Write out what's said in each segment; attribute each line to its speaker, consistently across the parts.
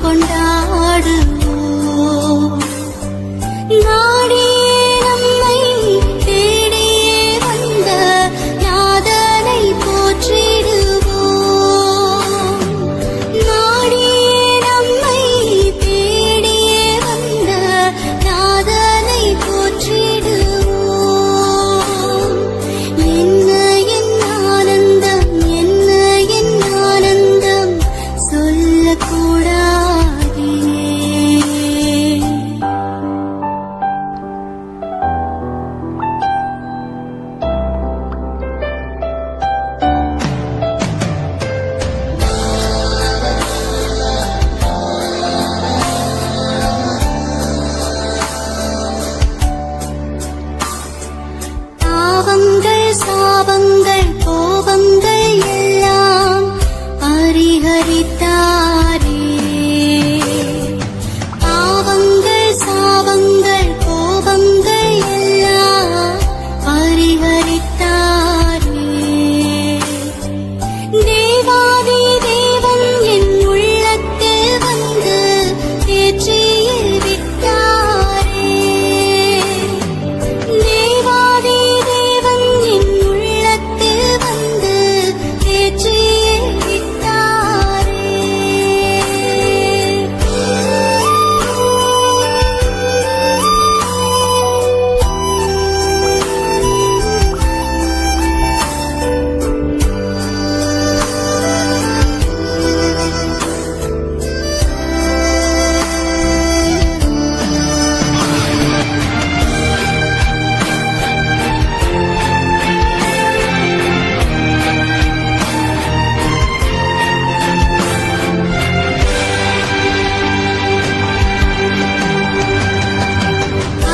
Speaker 1: கொண்டாடுவோம். நாடியே நம்மை தேடியே வந்த நாதனை போற்றிடுவோம். நாடியே நம்மை தேடியே வந்த நாதனை போற்றிடுவோம். என்ன என் ஆனந்தம், என்ன என் ஆனந்தம் சொல்லக்கூடாதே. பாவங்கள் சாபங்கள் கோபங்கள் எல்லாம் பரிஹரித்தாரே. பாவங்கள் சாபங்கள் கோபங்கள் எல்லாம் பரிஹரித்தாரே. தேவாதி தேவன் என் உள்ளத்தில் வந்து தேற்றியே விட்டாரே. தேவாதி தேவன் என் உள்ளத்தில் வந்து தேற்றியே விட்டாரே.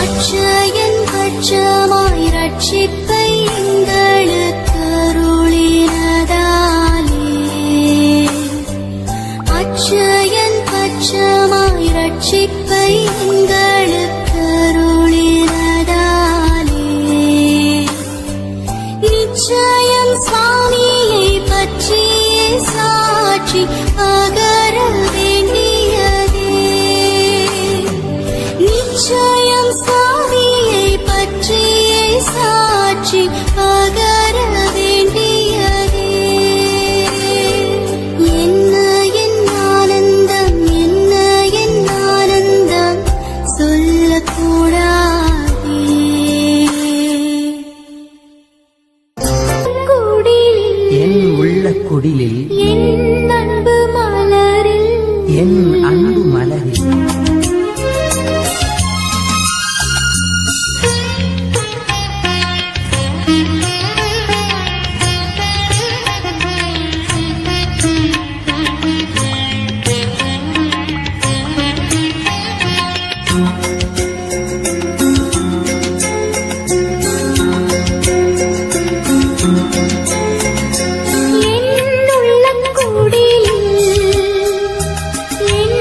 Speaker 1: அட்சயன் பட்சமாய் ரட்சிப்பை எங்களுக்கு அருளினதாலே. அட்சயன் பட்சமாய் ரட்சிப்பை எங்களுக்கு அருளினதாலே. நிச்சயம் சுவாமியை பற்றியே சாட்சி பகர வேண்டியதே. நிச்சயம் சுவாமியை பற்றியே சாட்சி பகர வேண்டியதே. என்ன என் ஆனந்தம், என்ன என் ஆனந்தம் சொல்லக்கூடாதே.
Speaker 2: என் உள்ள குடிலில்
Speaker 1: என் அன்பு மலரில்
Speaker 2: என் அன்பு மலரில்
Speaker 1: என் உள்ளக்குடிலில் என்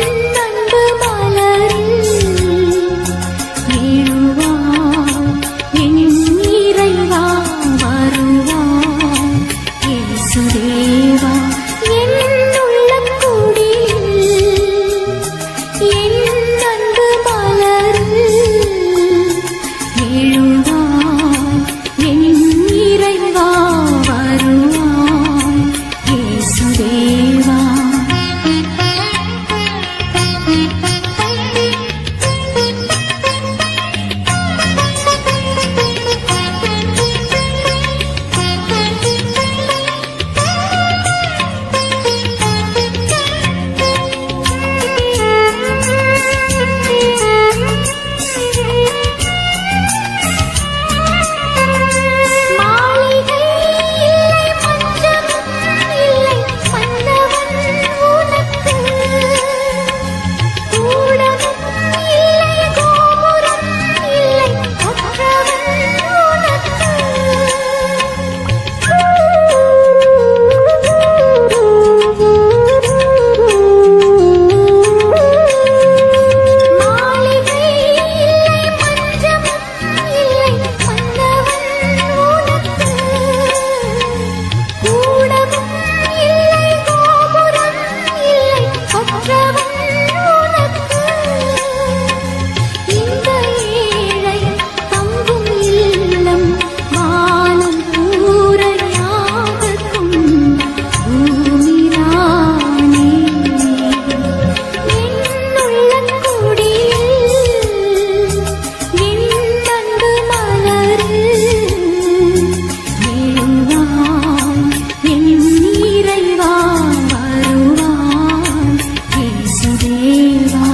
Speaker 1: தேவா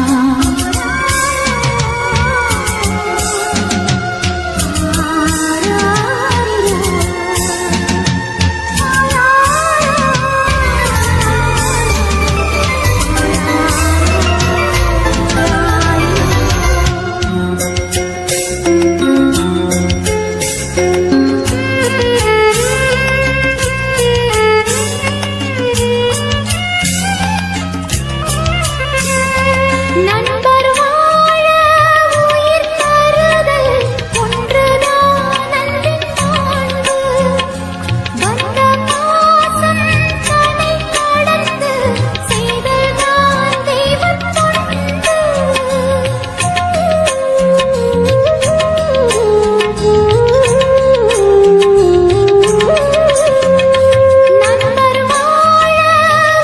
Speaker 1: நண்பர் வாழ உயிர் தருதல் ஒன்றுதான் அன்பின் மாண்பு. வந்த பாசம் தன்னை கடந்து செய்தல்தான் தெய்வத் தொண்டு. நண்பர் வாழ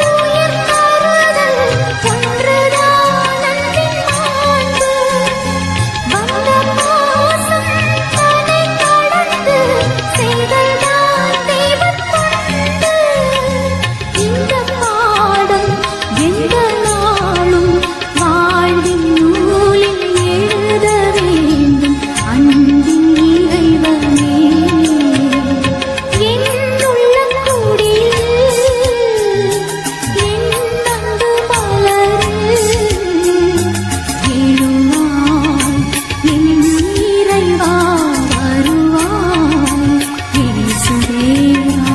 Speaker 1: உயிர் தருதல் ஒன்றுதான் அன்பின் மாண்பு. வந்த பாசம் தன்னை கடந்து செய்தல்தான் தெய்வத் தொண்டு. இந்த பாடம் எந்த நாளும் வாழ்வின் நூலில் எழுத வேண்டும். அன்பின் இறைவனே என் உள்ளக்குடியில் என் அன்பு மலரில் எழுவாய் என் இறைவா வருவாய் இயேசுவேவா.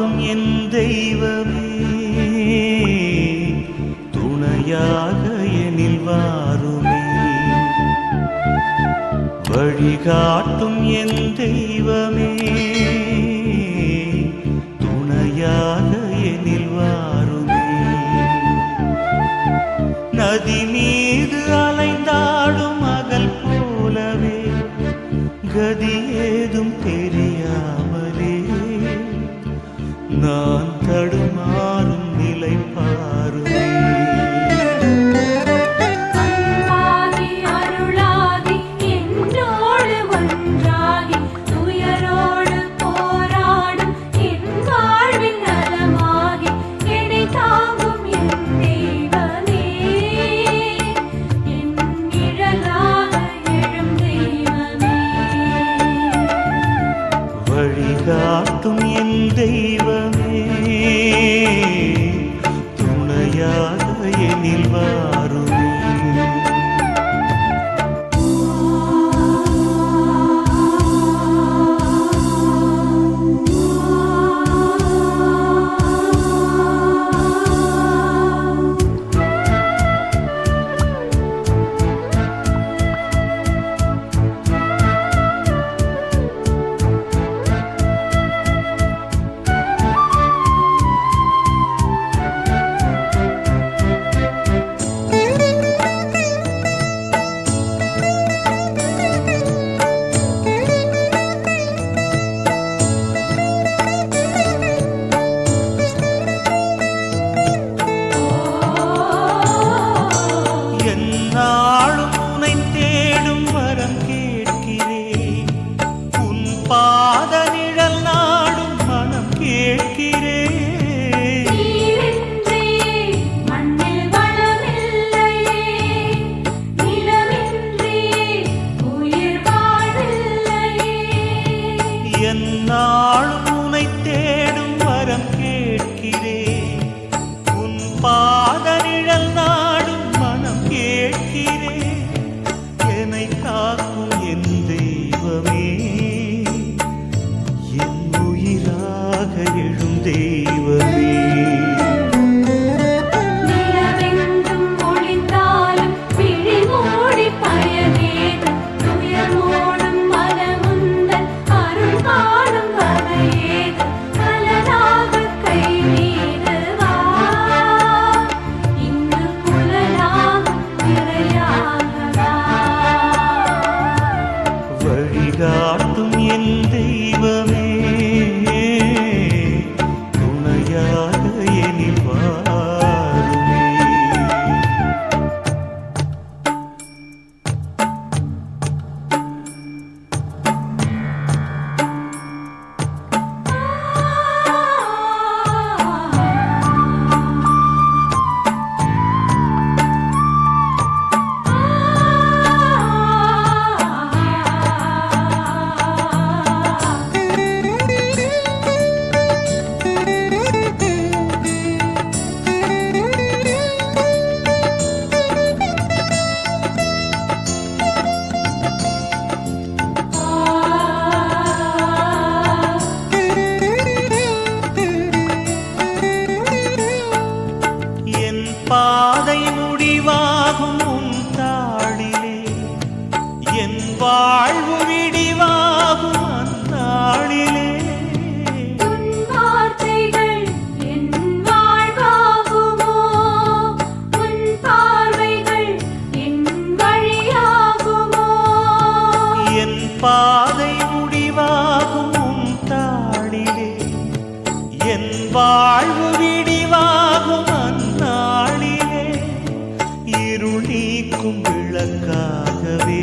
Speaker 3: வழிகாட்டும் என் தெய்வமே துணையாக எனில் வாருமே வழிகாட்டும் என் தெய்வமே துணையாக எனில் வாருமே நதி மீது அலைந்தாடும் அகல் போலவே கதி ஏதும் தெரியாமலே நான் தடுமாறும் நிலை பாருமே
Speaker 1: அன்பாகி அருளாகி என்னோடு ஒன்றாகி துயரோடு போராடும் என் வாழ்வின் நலமாகி என்னை தாங்கும் என் தெய்வமே என் நிழலாக எழும் தெய்வமே
Speaker 3: வழிகாட்டும் என் தெய்வமே துணையாக எனில் வாருமே எந்நாளும் உன்னை தேடும் வரம் கேட்கிறேன் உன் பாத நிழல் நாடும் மனம் கேட்கிறேன்
Speaker 1: நீரின்றி மண்ணில் வளமில்லையே நிலமின்றி உயிர் வாழ்வில்லையே
Speaker 3: எந்நாளும் உன்னை தேடும் வரம் கேட்கிறேன் உன் பாத நிழல் நாடும் மனம் கேட்கிறேன் என்னை காக்கும் என் தெய்வமே என் உயிராக எழும் தெய்வமே
Speaker 1: நிலவெங்கும் ஒளிந்தாலும் விழி மூடி பயனேது துயர் மூடும் மனமுந்தன் அருள் காணும் வகையேது கலனாக கை மீது வா இங்கு புலனாக திரையாக வா
Speaker 3: வழிகாட்டும் என் தெய்வமே துணையாக எனில் வாருமே என் பாதை முடிவாகும் உன் தாளிலே என் வாழ்வு விடிவாகும் அந்நாளிலே
Speaker 1: உன் வார்த்தைகள் என் வாழ்வாகுமோ உன் பார்வைகள் என் வழியாகுமோ
Speaker 3: என் பாதை முடிவாகும் உன் தாளிலே என் வாழ்வு விடிவாகும் அந்நாளிலே இருள் நீக்கும் விளக்காகவே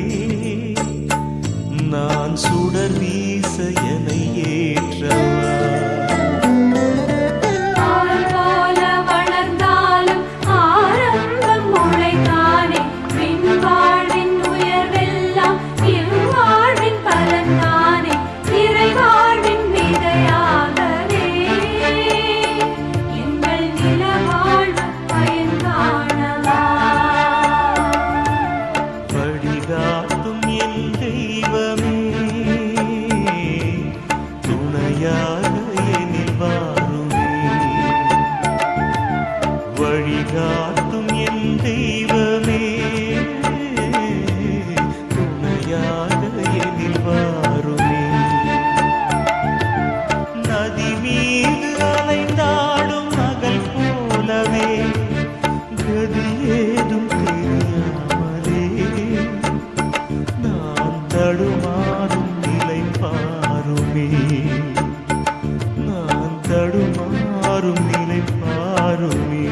Speaker 3: வழிகாட்டும் என் தெய்வமே துணையாக எனில் வாருமே. நதி மீது அலைந்தாடும் மகள் போலவே கதி ஏதும் தெரியாமலே நான் தடுமாறும் நிலை பாருமே. நான் தடுமாறும் நிலை பாருமே.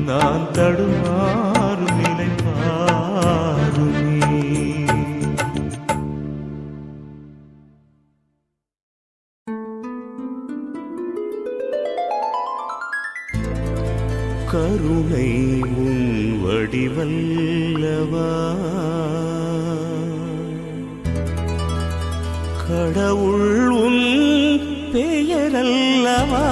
Speaker 3: நான் தடுமாறும் நிலை பாருமே. கருணை உன் வடிவல்லவா கடவுள் உன் பெயரல்லவா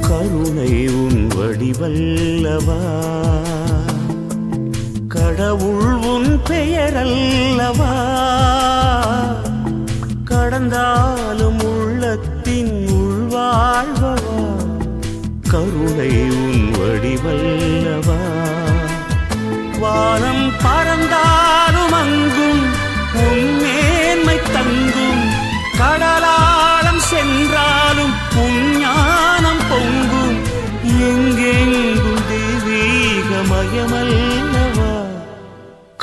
Speaker 3: கருணை உன் வடிவல்லவா கடவுள் உன் பெயரல்லவா கடந்தாலும் உள்ளத்தின் உள்வாழ்வவா கருணை உன் வடிவல்லவா வானம் பறந்தாலும் அங்கும் உன் மேன்மை தங்கும் கடலாழம் சென்றாலும் உன் ஞானம் பொங்கும் எங்கெங்கும் தெய்வீகமயமல்லவா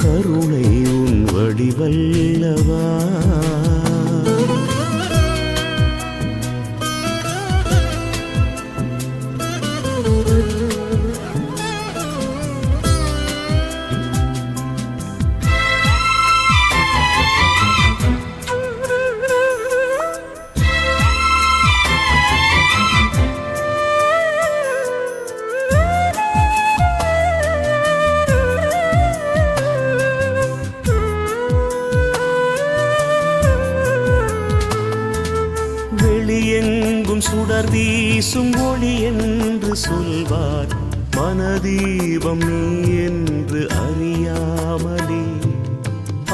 Speaker 3: கருணை உன் வடிவல்லவா. வெளியெங்கும் சுடர் வீசும் ஒளி என்று சொல்வார் மனதீபம் நீ என்று அறியாமலே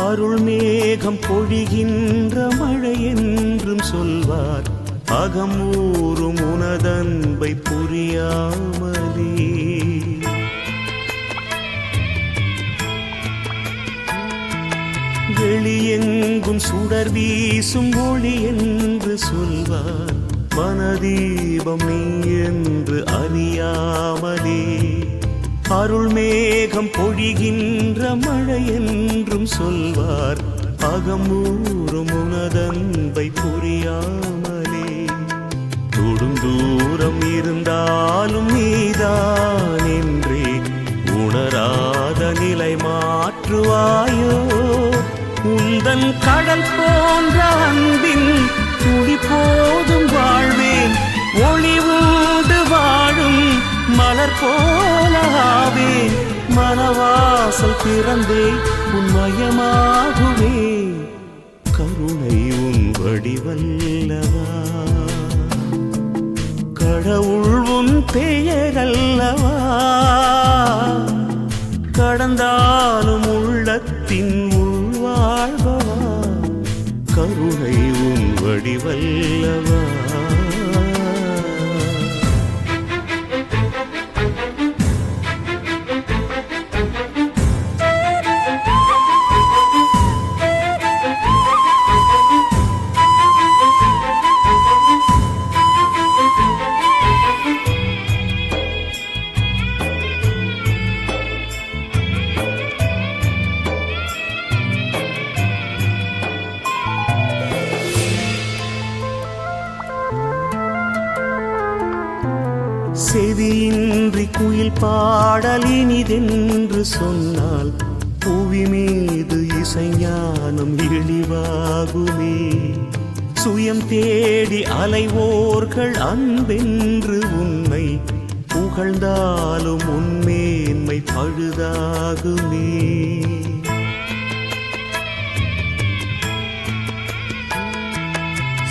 Speaker 3: அருள் மேகம் பொழிகின்ற மழை என்றும் சொல்வார் அகமூறும் உனதன்பை புரியாமலே வெளியெங்கும் சுடர் வீசும் ஒளி என்று சொல்வார் மனதீபம் நீ என்று அறியாமலே அருள் மேகம் பொழிகின்ற மழை என்றும் சொல்வார் அகமூறும் உனதன்பை புரியாமலே தொடும் தூரம் இருந்தாலும் நீதான் என்றே உணராத நிலை மாற்றுவாயோ உந்தன் கடல் போன்ற அன்பின் துளி போதும் வாழ்வேன் ஒளி ஊடு வாழும் மலர் போலாவேன் மனவாசல் திறந்தே உன்மயமாகுவே கருணை உன் வடிவல்லவா கடவுள் உன் பெயரல்லவா கடந்தாலும் உள்ளத்தின் உள்வாழ்வவா கருணை உன் வடிவல்லவா. செவியின்றி குயில் பாடல் இனிதென்று சொன்னால் புவி மீது இசைஞானம் இழிவாகுமே சுயம் தேடி அலைவோர்கள் அன்பென்று உன்னை புகழ்ந்தாலும் உன்மேன்மை பழுதாகுமே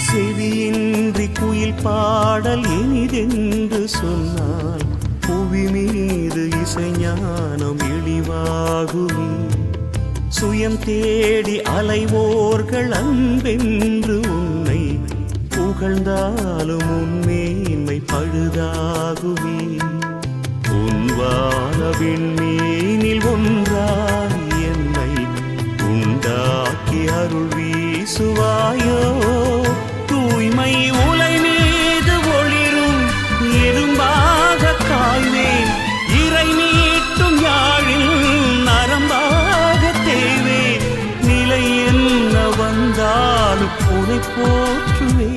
Speaker 3: செவியின்றி குயில் குயில் பாடல் இனிதென்று சொன்னால் புவி மீது இசைஞானம் இழிவாகுமே. சுயம் தேடி அலைவோர்கள் அன்பென்று உன்னை புகழ்ந்தாலும் உன்மேன்மை பழுதாகுமே. உன் வானவின் மீனில் ஒன்றாய் என்னை உண்டாக்கி அருள் வீசுவாயோ. தூய்மை உலை மீது ஒளிரும் எறும்பாக காய்வேன். இறை நீட்டும் யாழில் நரம்பாக தேவேன். நிலை என்ன வந்தாலும் உனை போற்றுவே.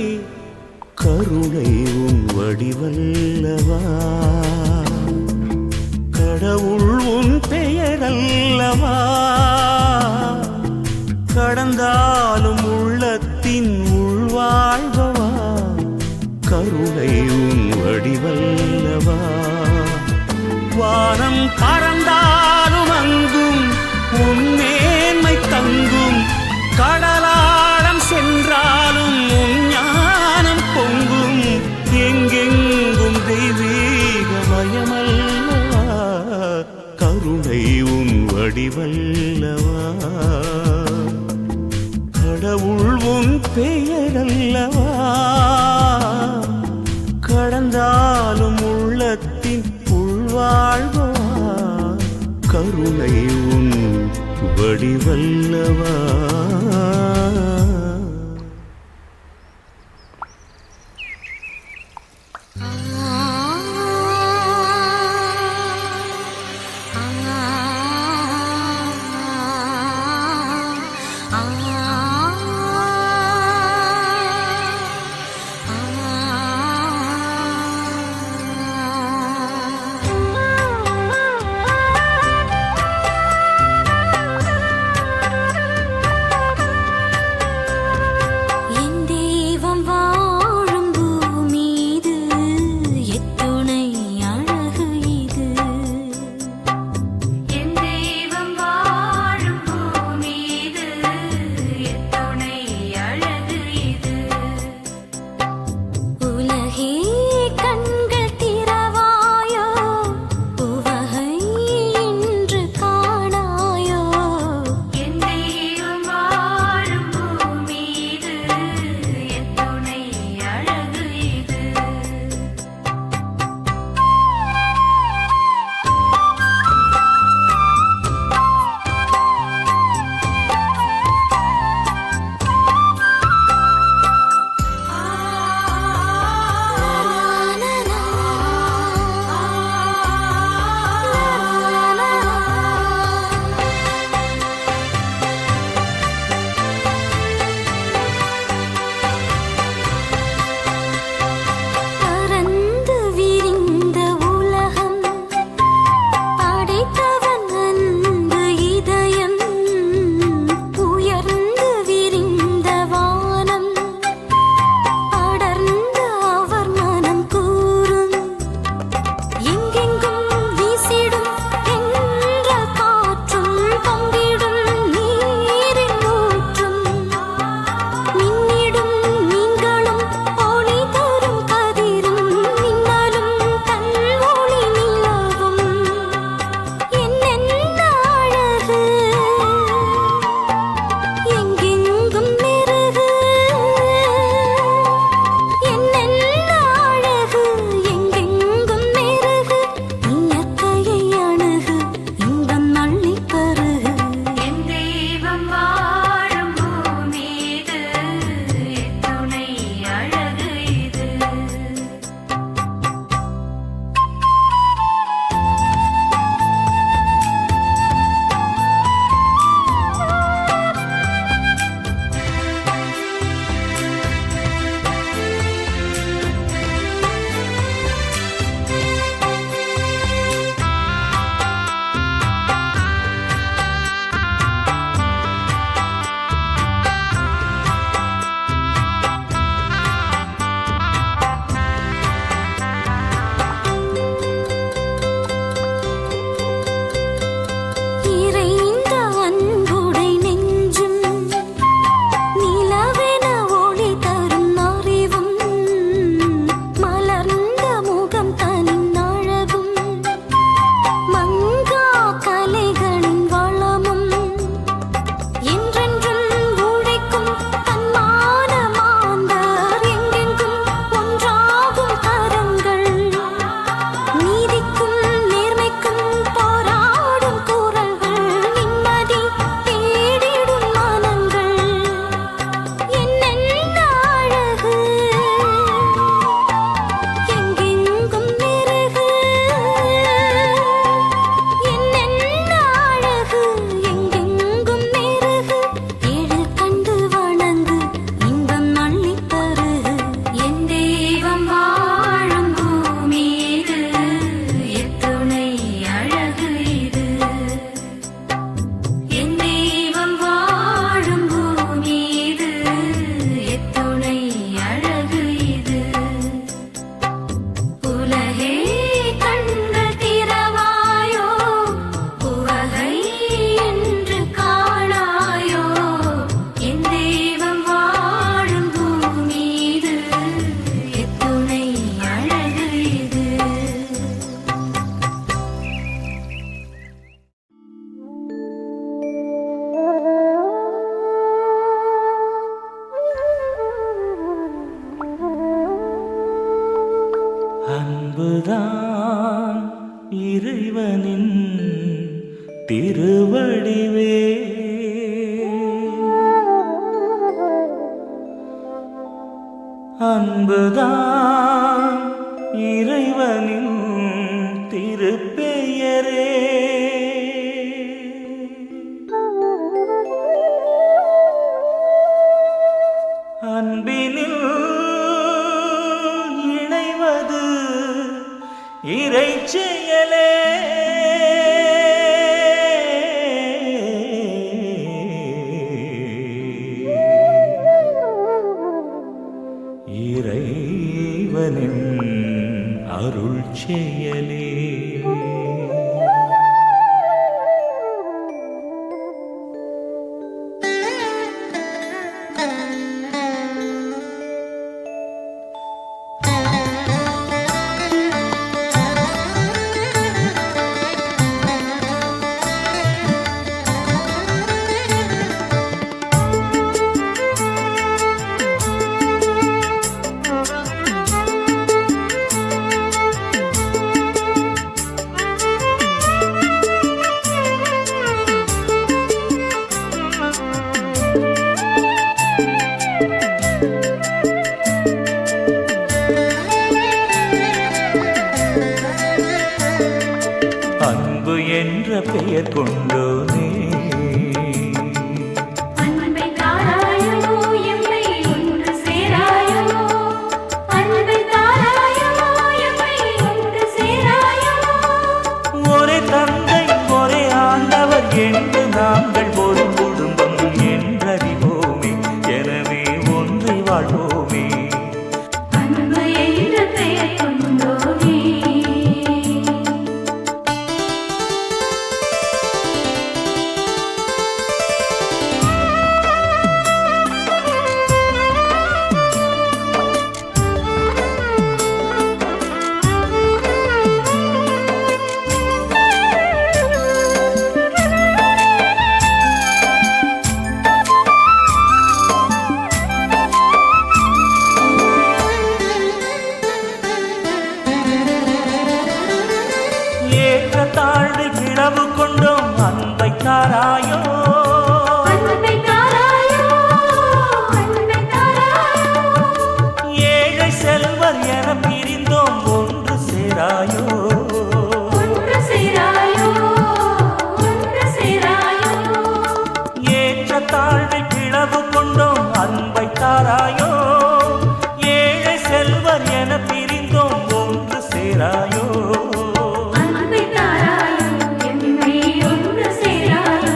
Speaker 3: கருணை உன் வடிவல்லவா, கடவுள் உன் பெயரல்லவா. கடந்தாலும் உள்ளத்தின் உள்வாழ்வவா, கருணை உன் வடிவல்லவா. வானம் பறந்தாலும் அங்கும் உன் மேன்மை தங்கும். கடலாழம் சென்றாலும் உன் ஞானம் பொங்கும். எங்கெங்கும் தெய்வீகமயமல்லவா, கருணை உன் வடிவல்லவா. கடவுள் உன் பெயரல்லவா, கடந்தாலும் உள்ளத்தின் உள்வாழ்வா, கருணை உன் வடிவல்லவா.
Speaker 1: என் தெய்வம் வாழும் பூமீது
Speaker 3: அன்புதான் இறைவனின் திருவடிவே. அன்புதான் இறைவனின் திருப்பெயரே. அன்பினில் இணைவது இறைச்செயலே. இறைவனின் அருள் செயலே. அன்பு என்ற பெயர் கொண்டோனே.
Speaker 1: அன்பை தாராயோ எம்மை ஒன்று சேராயோ. அன்பை தாராயோ எம்மை ஒன்று சேராயோ.
Speaker 3: ஒரே தந்தை ஒரே ஆண்டவர் என்று நாங்கள் ஒரு குடும்பம் என்றறிவோமே. எனவே ஒன்றை வாழ்வோமே.
Speaker 1: அன்பு என்ற பெயர் கொண்டோனே.
Speaker 3: தாழ்வு கிளவு கொண்டோம் அன்பை தாராயோ.
Speaker 1: அன்பை தாராயோ அன்பை தாராயோ.
Speaker 3: ஏழை செல்வர் என பிரிந்தோம் ஒன்று சேராயோ.
Speaker 1: ஒன்று சேராயோ ஒன்று சேராயோ.
Speaker 3: ஏற்ற தாழ்வு கிளவு கொண்டோம் அன்பை தாராயோ. ஏழை செல்வர் என பிரிந்தோம் ஒன்று சேராயோ.
Speaker 1: அன்பை தாராயோ எம்மை ஒன்று சேராயோ.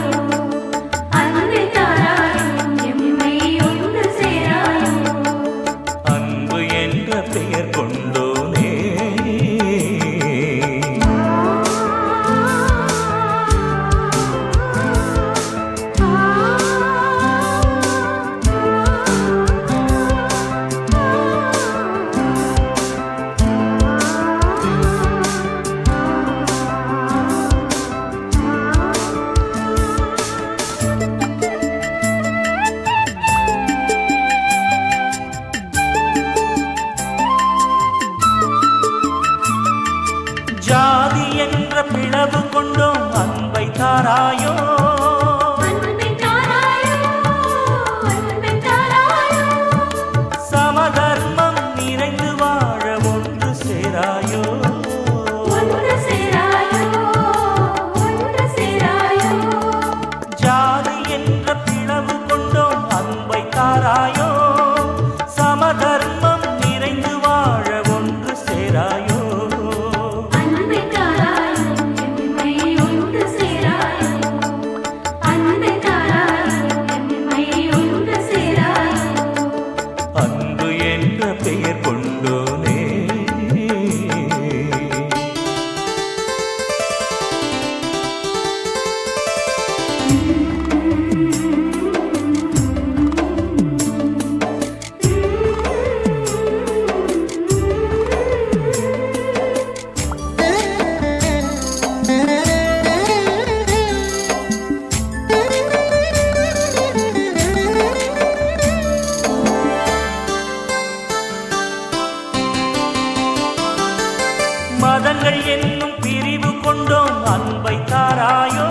Speaker 3: மதங்கள் என்னும் பிரிவு கொண்டோம் அன்பை தாராயோ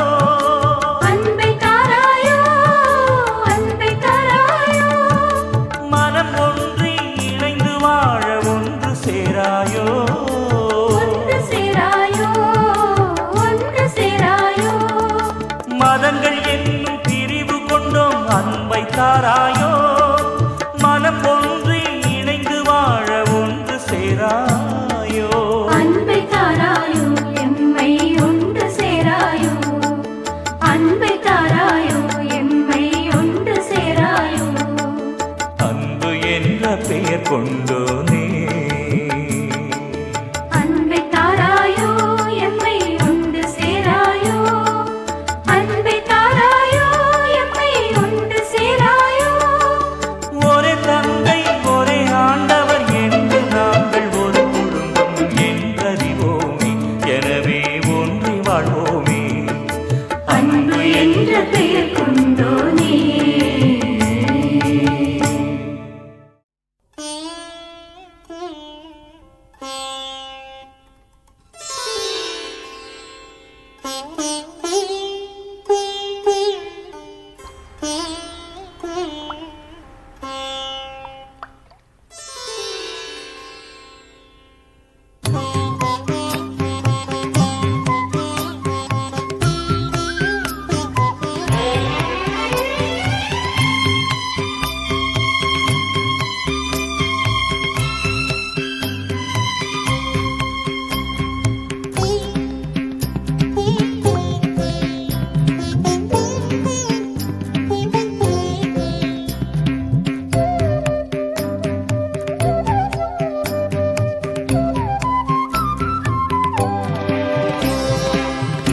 Speaker 1: அன்பை தாராயோ அன்பை தாராயோ
Speaker 3: மனம் ஒன்றி இணைந்து வாழ ஒன்று சேராயோ
Speaker 1: ஒன்று சேராயோ ஒன்று சேராயோ
Speaker 3: மதங்கள் என்னும் பிரிவு கொண்டோம் அன்பை தாராயோ மனம் ஒன்றி இணைந்து வாழ ஒன்று சேராயோ
Speaker 1: அன்பை தாராயோ எம்மை ஒன்று சேராயோ அன்பை தாராயோ எம்மை ஒன்று சேராயோ
Speaker 3: அன்பு என்ற பெயர் கொண்டோனே
Speaker 1: அன்பை தாராயோ எம்மை ஒன்று சேராயோ அன்பை தாராயோ எம்மை ஒன்று சேராயோ
Speaker 3: ஒரே தந்தை ஒரே ஆண்டவர் என்று நாங்கள் ஒரு குடும்பம் என்றறிவோமே எனவே ஒன்றி வாழ்வோமே
Speaker 1: அன்பு என்ற பெயர் கொண்டோனே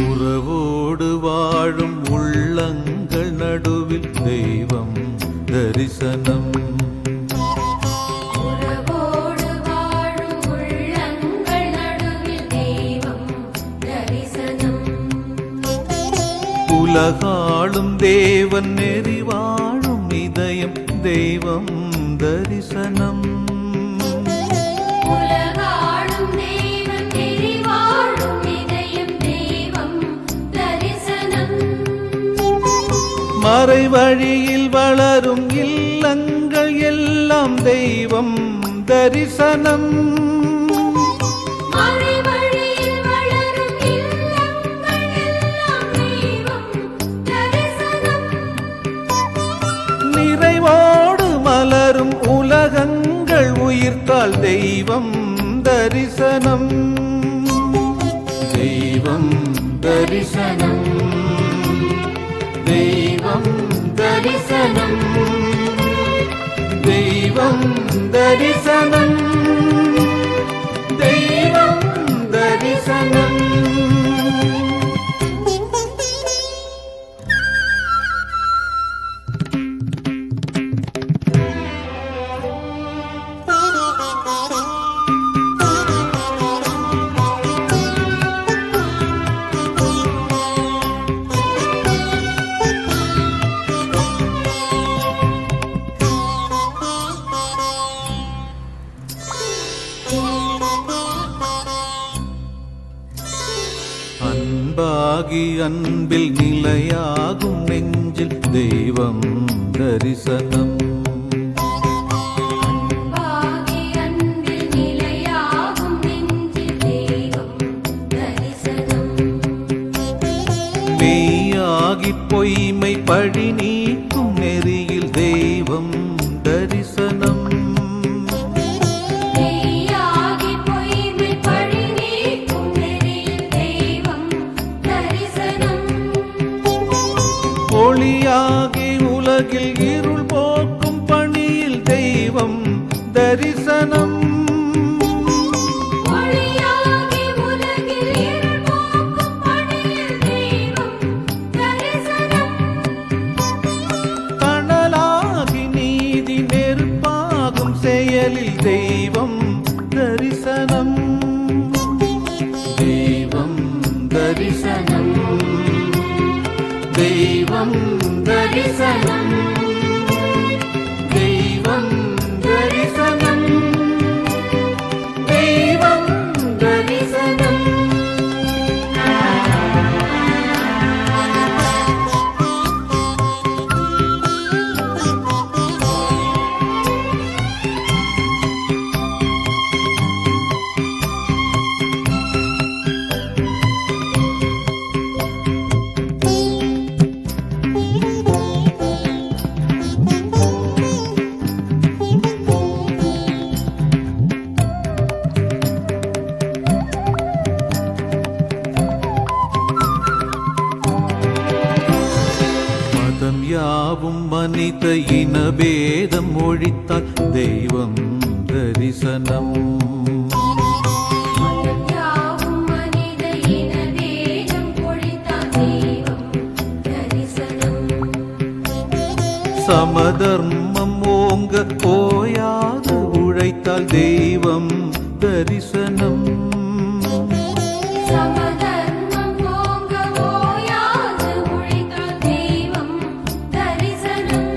Speaker 4: உறவோடு வாழும் உள்ளங்கள் நடுவில் தெய்வம் தரிசனம்
Speaker 1: உறவோடு வாழும் உள்ளங்கள் நடுவில் தெய்வம் தரிசனம்
Speaker 4: உலகாளும் தேவன் நெறி வாழும் இதயம் தெய்வம் தரிசனம்
Speaker 1: உலகாளும் தேவன் நெறி வாழும் இதயம் தெய்வம் தரிசனம்
Speaker 4: மறை வழியில் வளரும் இல்லங்கள் எல்லாம் தெய்வம் தரிசனம்
Speaker 1: மறைவழியில் வளரும் இல்லங்கள் எல்லாம் தெய்வம் தரிசனம்
Speaker 4: நிறைவோடு மலரும் உலகங்கள் உயிர்த்தால் தெய்வம் தரிசனம் தெய்வம் தரிசனம் தெய்வம் தரிசனம் தெய்வம் தரிசனம் தெய்வம் தரிசனம் அன்பாகி அன்பில் நிலையாகும் நெஞ்சில் தெய்வம் தரிசனம்
Speaker 1: அன்பாகி அன்பில் நிலையாகும் நெஞ்சில் தெய்வம் தரிசனம்
Speaker 4: மெய்யாகி பொய்மை பழி நீக்கும் நெறியில் தெய்வம் தரிசனம்
Speaker 1: மெய்யாகி பொய்மை பழி நீக்கும் நெறியில் தெய்வம் தரிசனம்
Speaker 4: ஒளியாகி உலகில் இருள் போக்கும் பணியில் தெய்வம் தரிசனம்
Speaker 1: ஒளியாகி உலகில் இருள் போக்கும் பணியில் தெய்வம் தரிசனம்
Speaker 4: தணலாகி நீதி நெருப்பாகும் செயலில் தெய்வம் தரிசனம் தெய்வம் தரிசனம் தெய்வம் தரிசனம் தெய்வம் தரிசனம் தெய்வம் தரிசனம் யாவும் மனித இனபேதம் ஒழித்தால் தெய்வம் தரிசனம்.
Speaker 1: யாவும் மனித இனவேதம் ஒழித்தால் தெய்வம் தரிசனம்.
Speaker 4: சமதர்மம் ஓங்க ஓயாது உழைத்தால் தெய்வம் தரிசனம்.
Speaker 1: சமதர்மம் ஓங்க ஓயாது உழைத்தால் தெய்வம் தரிசனம்.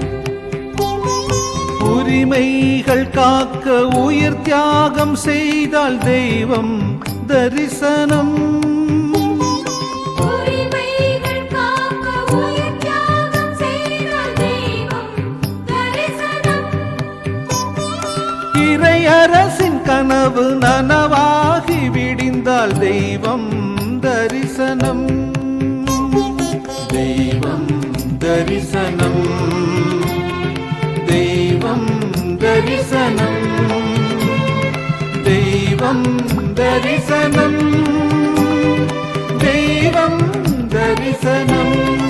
Speaker 4: உரிமைகள் காக்க உயிர் தியாகம் செய்தால் தெய்வம் தரிசனம்.
Speaker 1: உரிமைகள் காக்க உயிர் தியாகம் செய்தால் தெய்வம் தரிசனம்.
Speaker 4: இறையரசின் கனவு நனவாகி விடிந்தால் தெய்வம் தரிசனம். தெய்வம் தரிசனம். தெய்வம் தரிசனம். தெய்வம் தரிசனம். தெய்வம் தரிசனம்.